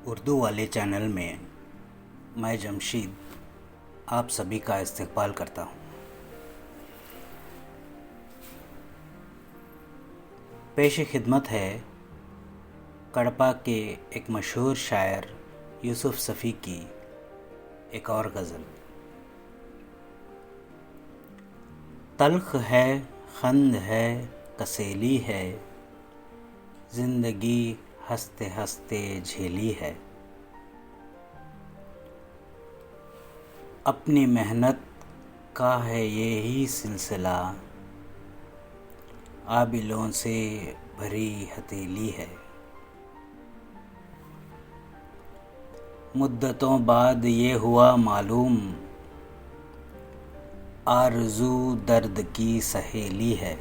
اردو والے چینل میں میں جمشید آپ سبھی کا استقبال کرتا ہوں۔ پیش خدمت ہے کڑپا کے ایک مشہور شاعر یوسف صفی کی ایک اور غزل۔ تلخ ہے، خند ہے، کسیلی ہے، زندگی ہنستے ہنستے جھیلی ہے۔ اپنی محنت کا ہے یہی سلسلہ، آبلوں سے بھری ہتھیلی ہے۔ مدتوں بعد یہ ہوا معلوم، آرزو درد کی سہیلی ہے۔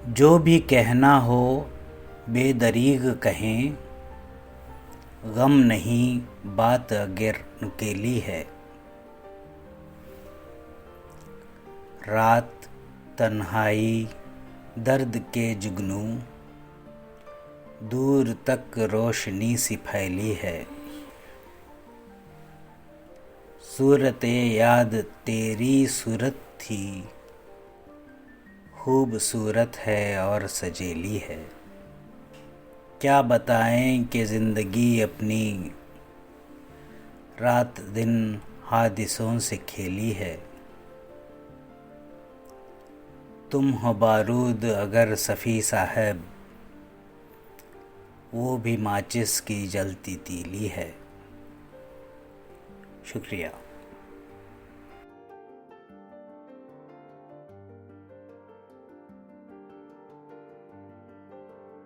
جو بھی کہنا ہو بے دریغ کہیں، غم نہیں بات اگر نکیلی ہے۔ رات تنہائی درد کے جگنو، دور تک روشنی سی پھیلی ہے۔ صورت یاد تیری صورت تھی، خوبصورت ہے اور سجیلی ہے۔ کیا بتائیں کہ زندگی اپنی رات دن حادثوں سے کھیلی ہے۔ تم ہو بارود اگر صفی صاحب، وہ بھی ماچس کی جلتی تیلی ہے۔ شکریہ۔